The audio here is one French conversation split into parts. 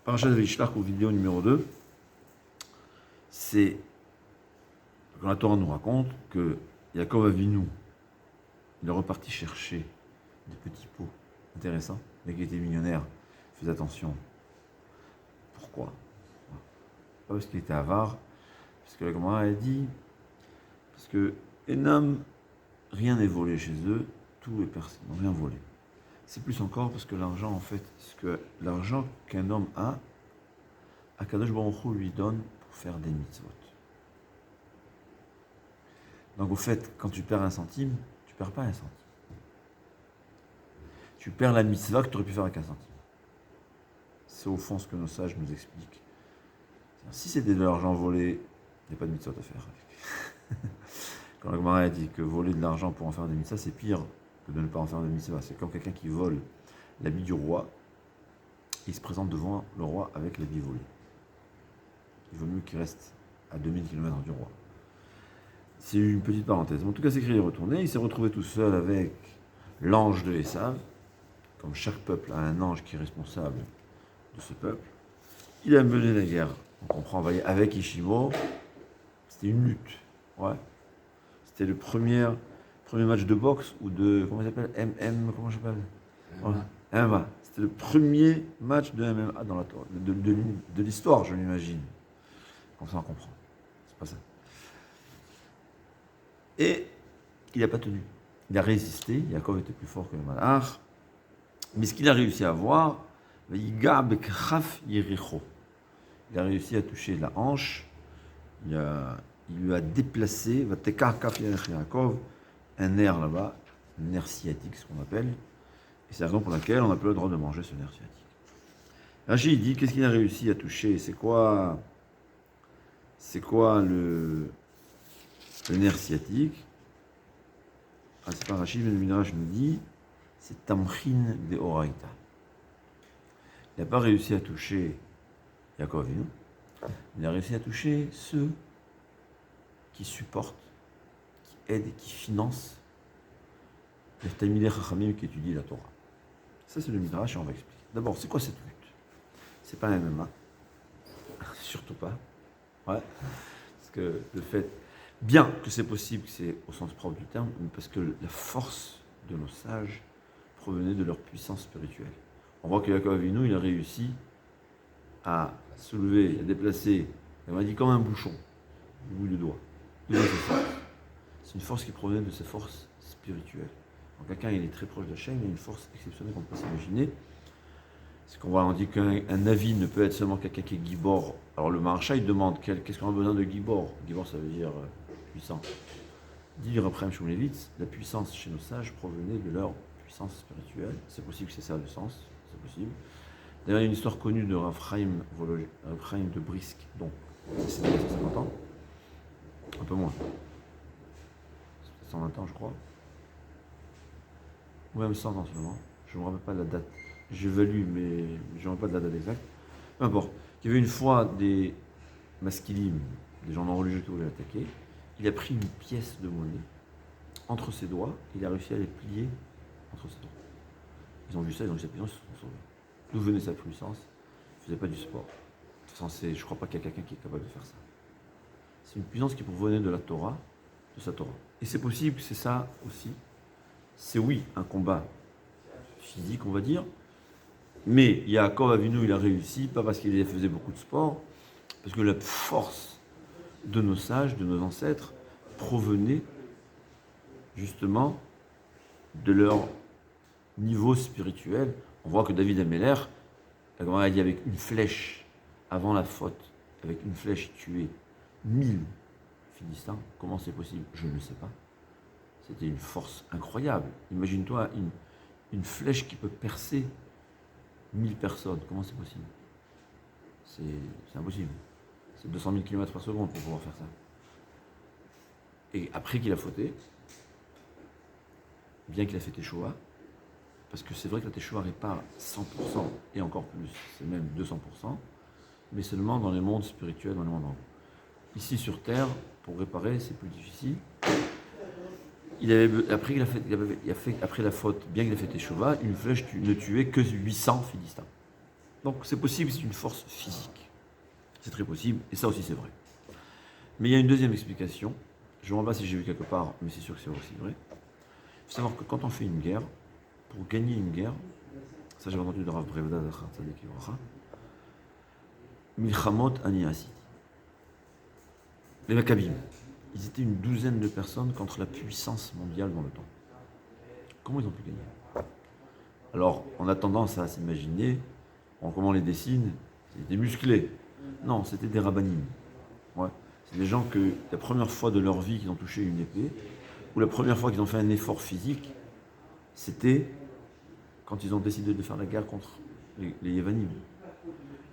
Parashat Vayishlach ou vidéo numéro 2, c'est quand la Torah nous raconte que Yaakov Avinu, il est reparti chercher des petits pots intéressants, mais qui était millionnaire. Fais attention. Pourquoi? Pas parce qu'il était avare, parce que la Gemara a dit, parce que Enam, rien n'est volé chez eux, tout est percé, ils n'ont rien volé. C'est plus encore parce que l'argent, en fait, ce que l'argent qu'un homme a, Akadosh Baruch Hu lui donne pour faire des mitzvot. Donc au fait, quand tu perds un centime, tu perds pas un centime. Tu perds la mitzvah que tu aurais pu faire avec un centime. C'est au fond ce que nos sages nous expliquent. Si c'était de l'argent volé, il n'y a pas de mitzvot à faire avec. Quand la Gemara a dit que voler de l'argent pour en faire des mitzvahs, c'est pire que de ne pas en faire des mitzvahs. C'est comme quelqu'un qui vole l'habit du roi, il se présente devant le roi avec l'habit volé. Il vaut mieux qu'il reste à 2000 km du roi. C'est une petite parenthèse. En tout cas, c'est écrit et retourné. Il s'est retrouvé tout seul avec l'ange de Esav. Comme chaque peuple a un ange qui est responsable de ce peuple. Il a mené la guerre. On comprend, avec Ishimo. C'était une lutte. Ouais. C'était le premier match de boxe ou de, comment ça s'appelle? Comment ça s'appelle? MMA. C'était le premier match de MMA dans la Torah, de l'histoire, je l'imagine. Comme ça, on comprend. C'est pas ça. Et il n'a pas tenu. Il a résisté. Yaakov était plus fort que le Malach. Mais ce qu'il a réussi à voir, il a réussi à toucher la hanche. Il lui a déplacé, un nerf là-bas, un nerf sciatique, ce qu'on appelle. Et c'est la raison pour laquelle on n'a plus le droit de manger ce nerf sciatique. Rachid dit, qu'est-ce qu'il a réussi à toucher? C'est quoi le nerf sciatique? Ah, c'est pas Rachid, mais le Midrash nous dit, c'est Tamchin de Oraita. Il n'a pas réussi à toucher Yaakov Avinu, il a réussi à toucher ceux qui supportent, qui aident et qui financent les Talmidei Chachamim qui étudient la Torah. Ça, c'est le Midrash et on va expliquer. D'abord, c'est quoi cette lutte? C'est pas un MMA. Surtout pas. Ouais. Parce que le fait, bien que c'est possible, que c'est au sens propre du terme, mais parce que la force de nos sages provenait de leur puissance spirituelle. On voit que Yaakov Avinu, il a réussi à soulever, à déplacer, on a dit comme un bouchon, du bout du doigt. C'est une force qui provenait de ses forces spirituelles. Quand quelqu'un il est très proche d'Hachem, il a une force exceptionnelle qu'on ne peut pas s'imaginer. C'est qu'on dit qu'un Navi ne peut être seulement quelqu'un qui est Gibor. Alors le Maharsha, il demande qu'est-ce qu'on a besoin de Gibor? Gibor, ça veut dire puissant. Dit Reb Chaim Shmulevitz, la puissance chez nos sages provenait de leur puissance spirituelle. C'est possible que c'est ça le sens, c'est possible. D'ailleurs, il y a une histoire connue de Reb Chaim de Brisk, donc c'est 150 ans, un peu moins. 120 ans, je crois. Ou même 100 ans seulement. Je ne me rappelle pas de la date. J'évalue, mais je ne me rappelle pas de la date exacte. Peu importe. Il y avait une fois des masculines, des gens non religieux qui voulaient l'attaquer. Il a pris une pièce de monnaie entre ses doigts. Il a réussi à les plier entre ses doigts. Ils ont vu ça, ils ont vu sa puissance, ils se sont sauvés. D'où venait sa puissance? Il ne faisait pas du sport. De toute façon, je ne crois pas qu'il y a quelqu'un qui est capable de faire ça. C'est une puissance qui provenait de la Torah, de sa Torah. Et c'est possible que c'est ça aussi. C'est oui, un combat physique, on va dire. Mais Yaakov Avinu, il a réussi, pas parce qu'il faisait beaucoup de sport, parce que la force de nos sages, de nos ancêtres, provenait justement de leur niveau spirituel. On voit que David Améler, la Gemara a dit avec une flèche, avant la faute, avec une flèche tué 1000 Philistins. Comment c'est possible? Je ne sais pas. C'était une force incroyable. Imagine-toi une flèche qui peut percer 1000 personnes. Comment c'est possible? C'est impossible. C'est 200 000 km par seconde pour pouvoir faire ça. Et après qu'il a fauté, bien qu'il a fait Teshuva, parce que c'est vrai que la Teshuva répare 100% et encore plus, c'est même 200%, mais seulement dans les mondes spirituels, dans les mondes en haut. Ici sur Terre, pour réparer, c'est plus difficile. Après la faute, bien qu'il a fait Teshuva, une flèche ne tuait que 800 Philistins. Donc c'est possible, c'est une force physique. C'est très possible, et ça aussi c'est vrai. Mais il y a une deuxième explication. Je ne me rappelle pas si j'ai vu quelque part, mais c'est sûr que c'est aussi vrai. Il faut savoir que quand on fait une guerre, pour gagner une guerre, ça j'ai entendu de Rav Brevda de Tzadik Livracha, Milchamot Ani Asidi. Les Maccabim, ils étaient une douzaine de personnes contre la puissance mondiale dans le temps. Comment ils ont pu gagner? Alors, on a tendance à s'imaginer, comment on les dessine, c'est des musclés. Non, c'était des rabbanim. Ouais. C'est des gens que la première fois de leur vie qu'ils ont touché une épée, ou la première fois qu'ils ont fait un effort physique, c'était quand ils ont décidé de faire la guerre contre les Yévanim.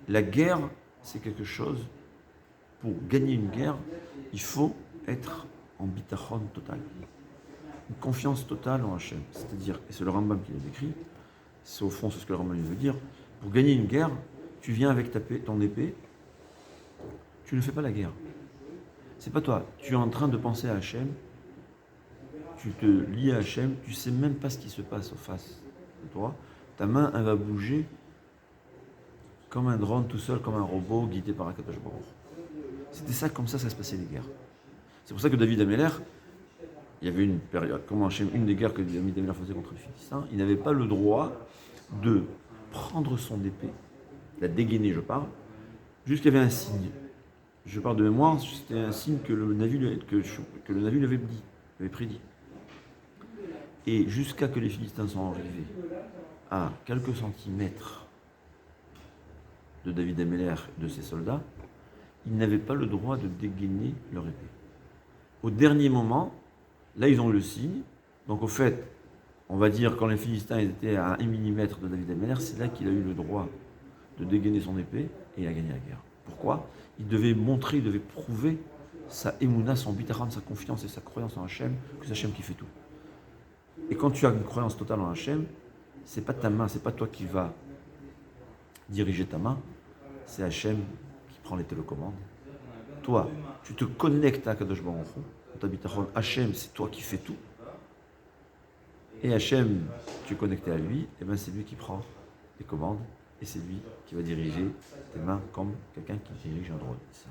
La guerre, c'est quelque chose, pour gagner une guerre, il faut être en bitachon total. Une confiance totale en Hachem. C'est-à-dire, et c'est le Rambam qui l'a décrit, c'est au fond c'est ce que le Rambam veut dire, pour gagner une guerre, tu viens avec ton épée, tu ne fais pas la guerre. C'est pas toi, tu es en train de penser à Hachem, tu te lies à Hachem, tu sais même pas ce qui se passe en face de toi, ta main elle va bouger comme un drone tout seul, comme un robot guidé par Akadosh Baruch. C'était ça, comme ça se passaient les guerres. C'est pour ça que David Améler, il y avait une période, comme une des guerres que David Améler faisait contre les Philistins, il n'avait pas le droit de prendre son épée, la dégainer je parle, jusqu'il y avait un signe. Je parle de mémoire, c'était un signe que le Navi lui avait dit, avait prédit. Et jusqu'à que les Philistins sont arrivés à quelques centimètres de David Améler, de ses soldats, ils n'avaient pas le droit de dégainer leur épée. Au dernier moment, là ils ont eu le signe, donc au fait, on va dire quand les Philistins étaient à 1 millimètre de David Améler, c'est là qu'il a eu le droit de dégainer son épée et a gagné la guerre. Pourquoi? Il devait montrer, il devait prouver sa émouna, son bitachon, sa confiance et sa croyance en Hachem, que c'est Hachem qui fait tout. Et quand tu as une croyance totale en Hachem, c'est pas ta main, c'est pas toi qui vas diriger ta main, c'est Hachem qui prend les télécommandes. Toi, tu te connectes à Kadosh Baruch Hu, ta bitachon, Hachem, c'est toi qui fais tout. Et Hachem, tu es connecté à lui, et bien c'est lui qui prend les commandes, et c'est lui qui va diriger tes mains comme quelqu'un qui dirige un drone. C'est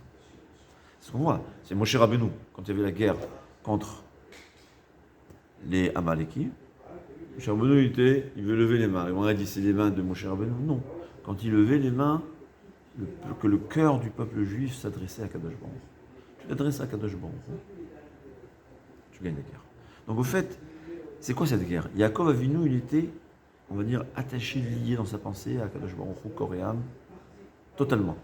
ce qu'on voit. C'est Moshe Rabbeinu, quand il y avait la guerre contre les Amaleki. Moshe Rabbeinu, il veut lever les mains. Et on a dit c'est les mains de Moshe Rabbeinu. Non. Quand il levait les mains, que le cœur du peuple juif s'adressait à Kadosh Baruch. Tu t'adresses à Kadosh Baruch, tu gagnes la guerre. Donc au fait, c'est quoi cette guerre? Yaakov Avinu, il était, on va dire, attaché, lié dans sa pensée à Kadosh Baruch Hu, corps et âme, totalement.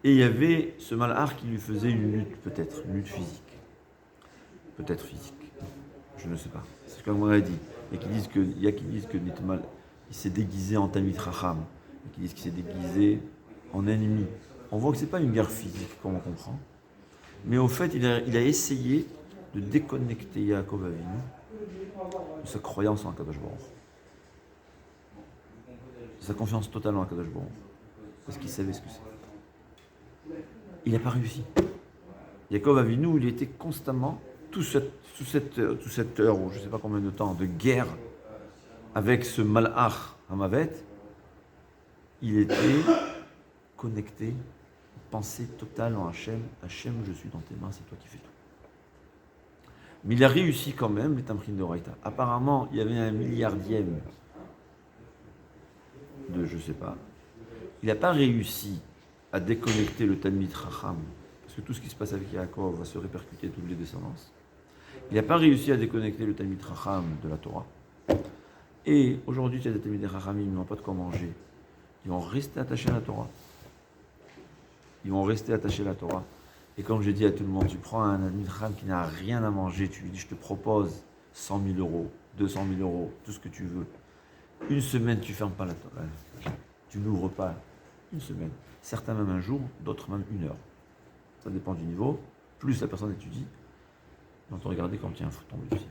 Et il y avait ce malhar qui lui faisait une lutte, peut-être, une lutte physique. Peut-être physique. Je ne sais pas. C'est ce qu'on a dit. Il y a qui disent que Nitmal, il s'est déguisé en Tamit Racham. Il y a qui disent qu'il s'est déguisé en ennemi. On voit que ce n'est pas une guerre physique, comme on comprend. Mais au fait, il a essayé de déconnecter Yaakov Avinu de sa croyance en Kadosh Baruch, de sa confiance totale en Kadosh Baruch, parce qu'il savait ce que c'est. Il n'a pas réussi. Yaakov Avinu, il était constamment, toute cette heure, ou je ne sais pas combien de temps, de guerre avec ce malach Hamavet, il était connecté, pensée totale en Hachem. Hachem, je suis dans tes mains, c'est toi qui fais tout. Mais il a réussi quand même, les Tamrin de Raïta. Apparemment, il y avait un milliardième de, je ne sais pas. Il n'a pas réussi à déconnecter le Talmid Chacham, parce que tout ce qui se passe avec Yaakov va se répercuter toutes les descendances. Il n'a pas réussi à déconnecter le Talmid Chacham de la Torah. Et aujourd'hui, il y a des Talmid Chacham, ils n'ont pas de quoi manger. Ils vont rester attachés à la Torah. Ils vont rester attachés à la Torah. Et comme je dis à tout le monde, tu prends un Talmid Chacham qui n'a rien à manger, tu lui dis, je te propose 100 000 euros, 200 000 euros, tout ce que tu veux. Une semaine, tu ne fermes pas la Torah. Tu n'ouvres pas. Une semaine. Certains même un jour, d'autres même 1 heure. Ça dépend du niveau. Plus la personne étudie, ils vont te regarder quand il y a un fou tombé du ciel.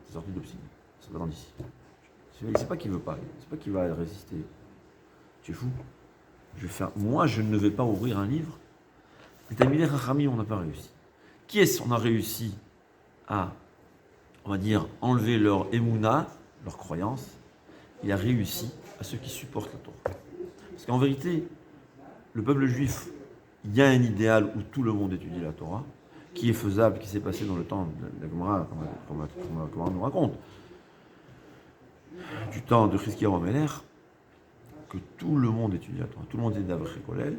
C'est sorti d'Obsidian. Ça va d'ici. Il ne sait pas qu'il ne veut pas. Il ne sait pas qu'il va résister. Tu es fou. Moi, je ne vais pas ouvrir un livre. Les Talmidei Chachamim, on n'a pas réussi. Qui est-ce qu'on a réussi à, on va dire, enlever leur émouna, leur croyance? Il a réussi à ceux qui supportent la Torah. Parce qu'en vérité, le peuple juif, il y a un idéal où tout le monde étudie la Torah, qui est faisable, qui s'est passé dans le temps de la Gemara, comme on nous raconte, du temps de Chizkiyahu HaMelech, que tout le monde étudie la Torah. Tout le monde était d'Avrei Kolel,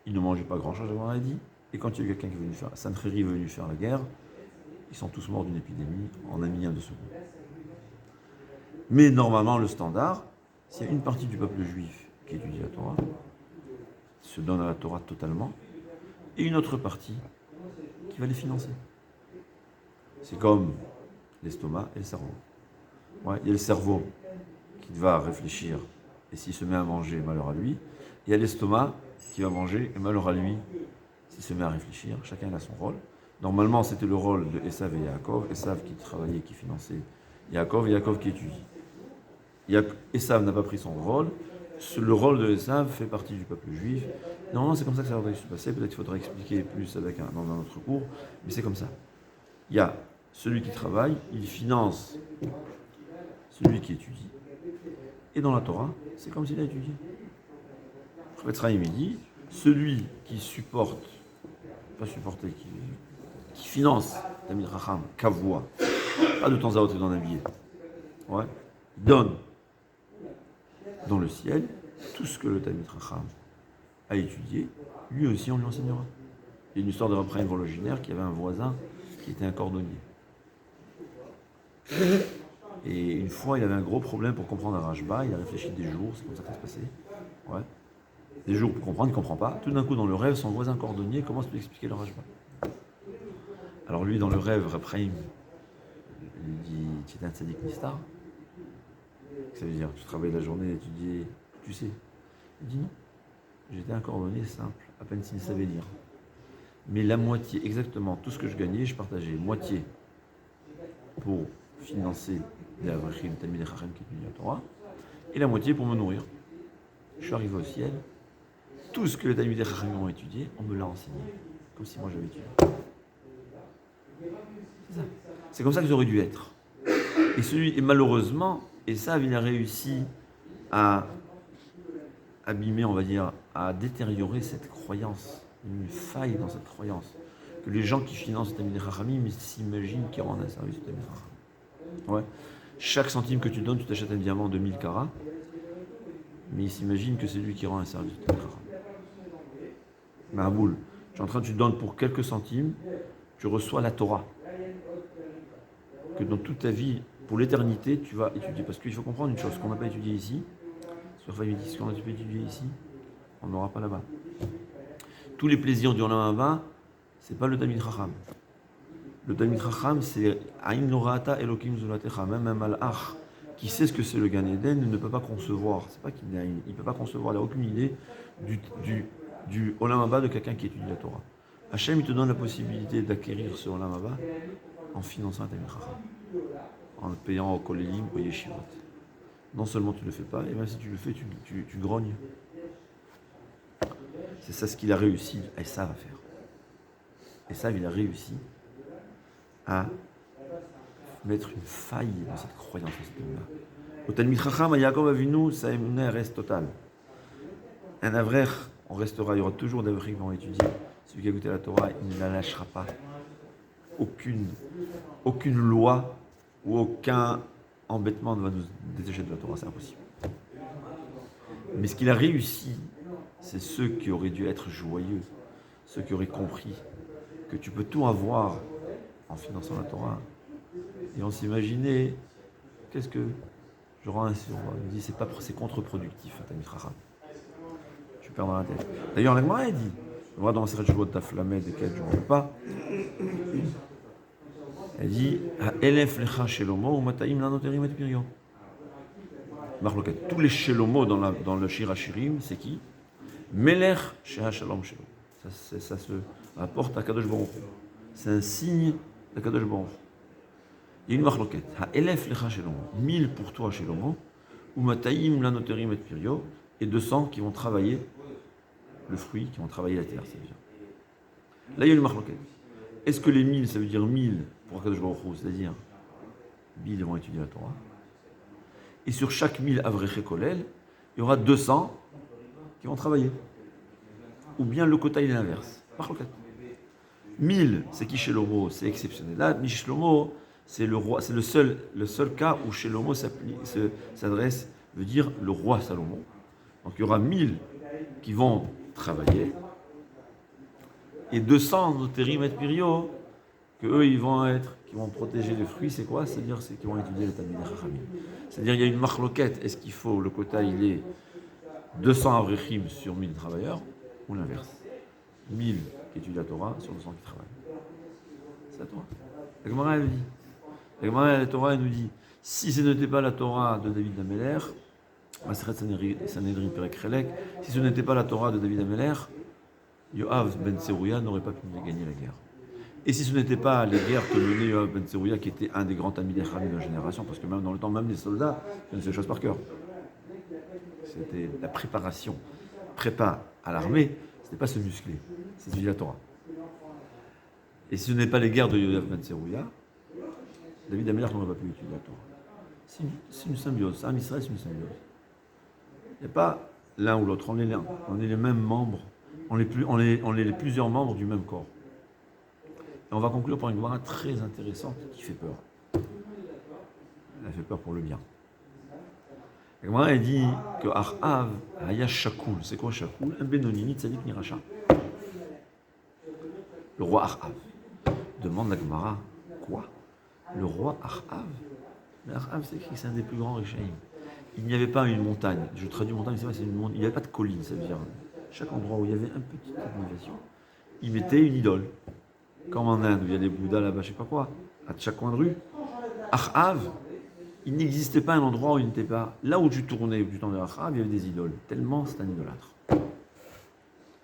ils ne mangeaient pas grand-chose, on a dit, et quand il y a eu quelqu'un qui est venu faire, Sancheri est venu faire la guerre, ils sont tous morts d'une épidémie en un millième de seconde. Mais normalement, le standard, s'il y a une partie du peuple juif qui étudie la Torah, se donne à la Torah totalement, et une autre partie qui va les financer. C'est comme l'estomac et le cerveau. Ouais, il y a le cerveau qui va réfléchir, et s'il se met à manger, malheur à lui. Il y a l'estomac qui va manger, et malheur à lui, s'il se met à réfléchir. Chacun a son rôle. Normalement, c'était le rôle de Esav et Yaakov. Esav qui travaillait, qui finançait Yaakov, et Yaakov qui étudie. Esav n'a pas pris son rôle. Le rôle de Esav fait partie du peuple juif. Normalement, c'est comme ça que ça aurait dû se passer. Peut-être qu'il faudra expliquer plus dans un autre cours, mais c'est comme ça. Il y a celui qui travaille, il finance celui qui étudie. Et dans la Torah, c'est comme s'il a étudié. Chafetz Chaim dit, celui qui supporte, pas supporter, qui finance Talmid Chacham, Kavua, pas de temps à autre dans un billet, ouais, donne dans le ciel tout ce que le Talmid Chacham a étudié, lui aussi on lui enseignera. Il y a une histoire de Reb Chaim Volozhiner qui avait un voisin qui était un cordonnier. Et une fois, il avait un gros problème pour comprendre un Rashba, il a réfléchi des jours, c'est comme ça que ça se passait. Ouais. Des jours pour comprendre, il ne comprend pas. Tout d'un coup, dans le rêve, son voisin cordonnier commence à lui expliquer le Rashba. Alors lui, dans le rêve, Reb Chaim lui dit, tu es un tzaddik nistar? Ça veut dire, tu travailles la journée, étudier, tu sais. Il dit non, j'étais un cordonnier simple, à peine s'il savait lire. Mais la moitié, exactement, tout ce que je gagnais, je partageais. Moitié pour financer les Avrechim, Talmidei Chacham qui étudient la Torah, et la moitié pour me nourrir. Je suis arrivé au ciel, tout ce que les Talmidei Chacham ont étudié, on me l'a enseigné, comme si moi j'avais étudié. C'est ça. C'est comme ça que j'aurais dû être. Et malheureusement, Esav, il a réussi à abîmer, on va dire, à détériorer cette croyance, une faille dans cette croyance, que les gens qui financent les Talmidei Chachamim s'imaginent qu'ils rendent un service aux Talmidei Chachamim. Ouais. Chaque centime que tu donnes, tu t'achètes un diamant de 1000 carats, mais il s'imagine que c'est lui qui rend un service aux Talmidei Chachamim. Mais à boule, tu donnes pour quelques centimes, tu reçois la Torah. Que dans toute ta vie, pour l'éternité, tu vas étudier. Parce qu'il faut comprendre une chose, ce qu'on n'a pas étudié ici, ce qu'on a étudié ici, on n'aura pas là-bas. Tous les plaisirs du Olam Haba, c'est pas le Talmid Chacham. Le Talmid Chacham, c'est Aïn Lorata Elokim Zulatecha. Même un malach qui sait ce que c'est le Gan Eden ne peut pas concevoir. C'est pas qu'il ne peut pas concevoir, il n'a aucune idée du Olam Haba de quelqu'un qui étudie la Torah. Hachem, il te donne la possibilité d'acquérir ce Olam Haba en finançant un Talmid Chacham, en le payant au kolélim, au yeshivot. Non seulement tu ne le fais pas, et même si tu le fais, tu grognes. C'est ça ce qu'il a réussi, et ça va faire. Et ça, il a réussi à mettre une faille dans cette croyance, dans cette émuna. Au Talmid Chacham, à Yaakov Avinu, sa émuna reste totale. Un avrer, on restera, il y aura toujours des avrais qui vont étudier. Celui qui a goûté la Torah, il ne la lâchera pas. Aucune loi ou aucun embêtement ne va nous détacher de la Torah, c'est impossible. Mais ce qu'il a réussi, c'est ceux qui auraient dû être joyeux, ceux qui auraient compris que tu peux tout avoir en finançant la Torah. Et on s'imaginait, qu'est-ce que je rends un sur moi? Il me dit, c'est contre-productif, Talmid Chacham. Tu perds dans la tête. D'ailleurs, la Gemara dit, on va dans Masechet Shavuot Daf Lamed, desquels je ne reviens pas. Elle dit, Elef lecha shelomo ou mataim lanoterim et pirio. Marloket. Tous les shelomo dans le Shir HaShirim, c'est qui? Melech sheha shalom shelo. Ça se rapporte à Kadosh Baruch Hu. C'est un signe de Kadosh Baruch Hu. Il y a une marloquette. Elef lecha shelomo. 1000 pour toi shelomo. Ou mataim lanoterim et pirio. Et 200 qui vont travailler le fruit, qui vont travailler la terre. Ça veut dire. Là, il y a une marloquette. Est-ce que les 1000, ça veut dire 1000 pour Kadosh Baruch Hu, c'est-à-dire 1000 vont étudier la Torah? Et sur chaque 1000 Avreché Kolel, il y aura 200 qui vont travailler. Ou bien le quota, il est l'inverse. 1000, c'est qui chez l'homo, c'est exceptionnel. Là, Shlomo, c'est le roi, c'est le seul cas où chez l'homo s'adresse, veut dire le roi Salomon. Donc il y aura 1000 qui vont travailler et 200 notérim et pirio que eux ils vont être, qui vont protéger les fruits. C'est quoi? C'est-à-dire c'est qu'ils vont étudier les Talmidei Chachamim. C'est-à-dire il y a une marloquette. Est-ce qu'il faut le quota il est 200 avrechim sur 1000 travailleurs ou l'inverse? 1000 qui étudient la Torah sur 200 qui travaillent. C'est la Torah. La Gemara elle dit. La Gemara la Torah elle nous dit si ce n'était pas la Torah de David Ameller, Sanhedrin Perek Chelek, si ce n'était pas la Torah de David Ameller, Yoav ben Tserouya n'aurait pas pu gagner la guerre. Et si ce n'était pas les guerres que menait Yoav ben Tserouya, qui était un des grands Talmidei Chachamim de la génération, parce que même dans le temps, même les soldats connaissaient les choses par cœur. C'était la préparation, prépa à l'armée, c'était pas se muscler, c'était la Torah. Et si ce n'est pas les guerres de Yoav ben Tserouya, David Ameller n'aurait pas pu étudier la Torah. C'est une symbiose, c'est un Israël, c'est une symbiose. Il n'y a pas l'un ou l'autre, on est l'un, on est les mêmes membres, on est les plusieurs membres du même corps. Et on va conclure par une Gemara très intéressante qui fait peur. Elle fait peur pour le bien. La Gemara elle dit que Achav Haya Shakoul, c'est quoi Shakoul? Un Benonini Tzadik Niracha. Le roi Achav demande la Gemara quoi? Le roi Achav? Mais Achav c'est écrit que c'est un des plus grands Réchaïm. Il n'y avait pas une montagne. Je traduis montagne, c'est vrai, c'est une montagne. Il n'y avait pas de colline, ça veut dire. Chaque endroit où il y avait une petite élévation, il mettait une idole. Comme en Inde, où il y a des Bouddhas là-bas, je sais pas quoi, à chaque coin de rue. Achav, il n'existait pas un endroit où il n'était pas. Là où tu tournais, où tu tournais Achav, il y avait des idoles. Tellement c'est un idolâtre.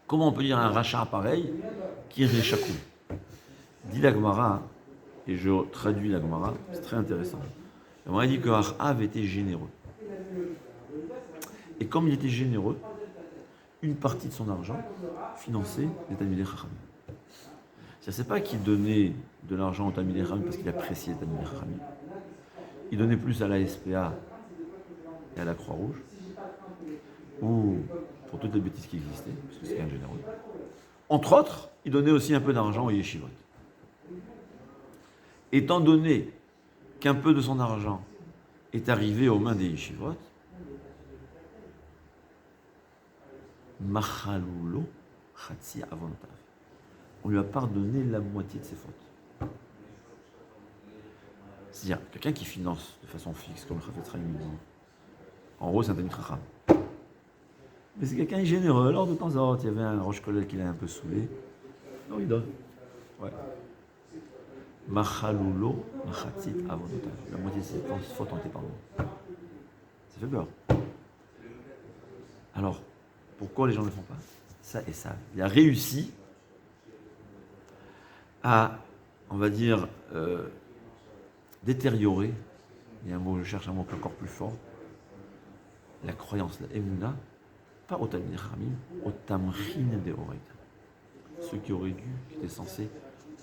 Comment on peut dire un rachat pareil qui est Réchakou? Dit la Gemara, et je traduis la Gemara, c'est très intéressant. La Gemara dit que Achav était généreux. Et comme il était généreux, une partie de son argent finançait les Talmidei Chachamim. C'est pas qu'il donnait de l'argent aux Talmidei Chachamim parce qu'il appréciait les Talmidei Chachamim. Il donnait plus à la SPA et à la Croix-Rouge, ou pour toutes les bêtises qui existaient, parce que c'est un généreux. Entre autres, il donnait aussi un peu d'argent aux yeshivot. Étant donné qu'un peu de son argent est arrivé aux mains des yeshivot, Machalulo Chatsi Avontav. On lui a pardonné la moitié de ses fautes. C'est-à-dire, quelqu'un qui finance de façon fixe, comme le Chafetz Chaim dit, en gros, c'est un Talmid Chacham. Mais c'est quelqu'un généreux. Alors, de temps en temps, il y avait un Rosh Kolel qui l'a un peu saoulé. Non, il donne. Ouais. Machalulo Chatsi Avontav. La moitié de ses fautes ont été pardonnées. Ça fait peur. Alors, pourquoi les gens ne le font pas? Ça et ça. Il a réussi à, on va dire, détériorer, il y a un mot, je cherche un mot encore plus fort, la croyance, la Emouna, pas au Talmidei Chachamim, au Tamchin de Oraita. Ceux qui auraient dû, qui étaient censés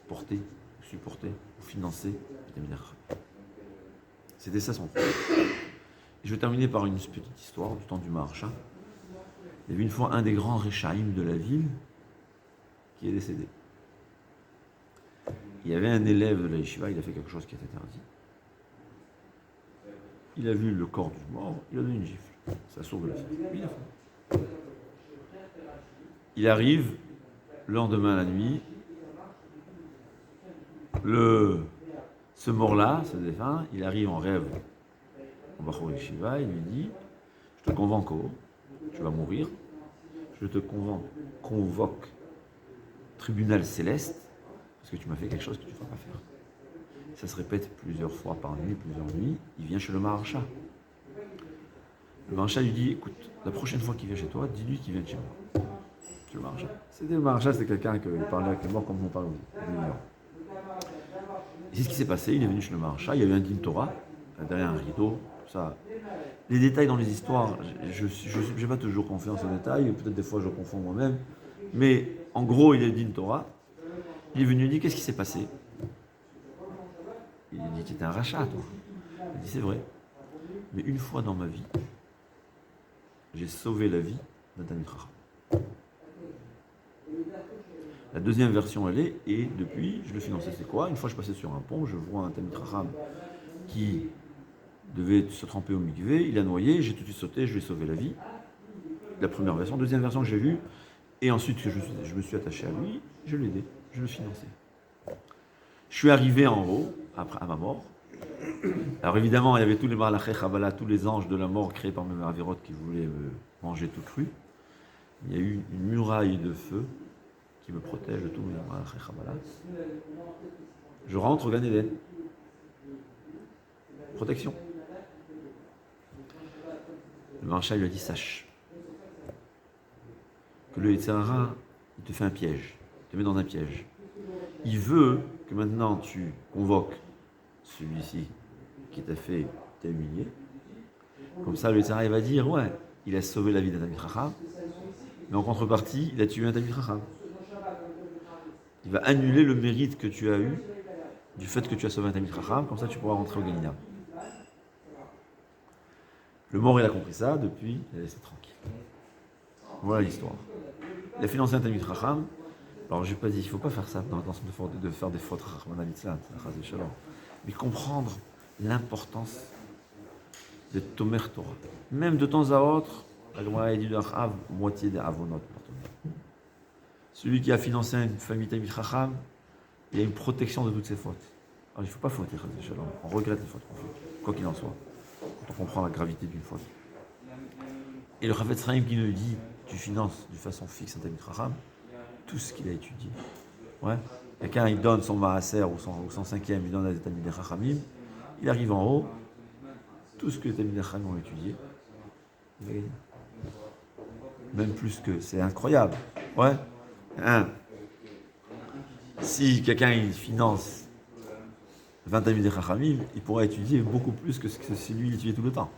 porter, supporter ou financer le Talmidei Chachamim. C'était ça son problème. Et je vais terminer par une petite histoire du temps du Maharsha. Il y avait une fois un des grands Réchaïm de la ville qui est décédé. Il y avait un élève de la yeshiva, il a fait quelque chose qui est interdit. Il a vu le corps du mort, il a donné une gifle. Ça sauve la fête. Oui, il a fait. Il arrive, le lendemain la nuit, ce mort-là, ce défunt, il arrive en rêve au Bachor Yeshiva, il lui dit, je te convoque, tu vas mourir, je te convoque tribunal céleste, parce que tu m'as fait quelque chose que tu ne vas pas faire. Ça se répète plusieurs fois par nuit, plusieurs nuits. Il vient chez le Maharsha. Le Maharsha lui dit, écoute, la prochaine fois qu'il vient chez toi, dis-lui qu'il vient chez moi. Chez le Maharsha. C'était le Maharsha, c'était quelqu'un qui parlait avec les morts comme on parle aux vivants. Et c'est ce qui s'est passé, il est venu chez le Maharsha, il y avait un din Torah, derrière un rideau, tout ça. Les détails dans les histoires, je n'ai pas toujours confiance aux détails, peut-être des fois je confonds moi-même, mais en gros, il est din Torah. Il est venu, il dit, qu'est-ce qui s'est passé? Il dit, tu étais un rachat, toi. Il dit, c'est vrai. mais une fois dans ma vie, j'ai sauvé la vie d'un Talmid Chacham. La deuxième version, elle est, et depuis, je le finançais. C'est quoi? Une fois, je passais sur un pont, je vois un Talmid Chacham qui devait se tremper au mikvé, il a noyé, j'ai tout de suite sauté, je lui ai sauvé la vie. La première version. Deuxième version que j'ai vue, et ensuite que je me suis attaché à lui, je l'ai aidé, je le finançais. Je suis arrivé en haut, après, à ma mort. Alors évidemment, il y avait tous les Malachei Chabala, tous les anges de la mort créés par mes Avérotes qui voulaient me manger tout cru. Il y a eu une muraille de feu qui me protège de tous mes Malachei Chabala. Je rentre au Gan Eden. Protection. Le Maréchal lui a dit, sache que le Yetzer Hara, il te fait un piège, il te met dans un piège. Il veut que maintenant tu convoques celui-ci qui t'a humilié. Comme ça, le Yetzer Hara, il va dire, ouais, il a sauvé la vie d'un Talmid Chacham, mais en contrepartie, il a tué un Talmid Chacham. Il va annuler le mérite que tu as eu du fait que tu as sauvé un Talmid Chacham, comme ça tu pourras rentrer au Gan Eden. Le mort, il a compris ça, depuis, il a laissé tranquille. Voilà l'histoire. Il a financé un Talmid Chacham. Alors, je n'ai pas dit, il ne faut pas faire ça dans l'intention de faire des fautes, mais comprendre l'importance de Tomer Torah. Même de temps à autre, la Gemara a dit moitié des avonot. Celui qui a financé une famille Talmid Chacham, il y a une protection de toutes ses fautes. Alors, il ne faut pas fauter, on regrette les fautes qu'on fait, quoi qu'il en soit, quand on comprend la gravité d'une faute. Et le Chafetz Chaim qui nous dit, tu finances de façon fixe un Talmid Chacham, tout ce qu'il a étudié. Ouais. Quelqu'un, il donne son Maaser ou son cinquième, il donne à des Talmidei Chachamim, il arrive en haut, tout ce que les Talmidei Chachamim ont étudié, il va gagner. Même plus que, c'est incroyable. Ouais. Si quelqu'un il finance 20 Talmidei Chachamim, il pourra étudier beaucoup plus que si lui il étudiait tout le temps.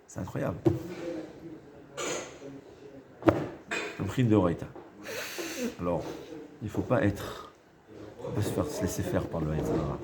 C'est incroyable. Un prime de Horaïta. Alors, il ne faut pas se laisser faire par le Yetzer Hara.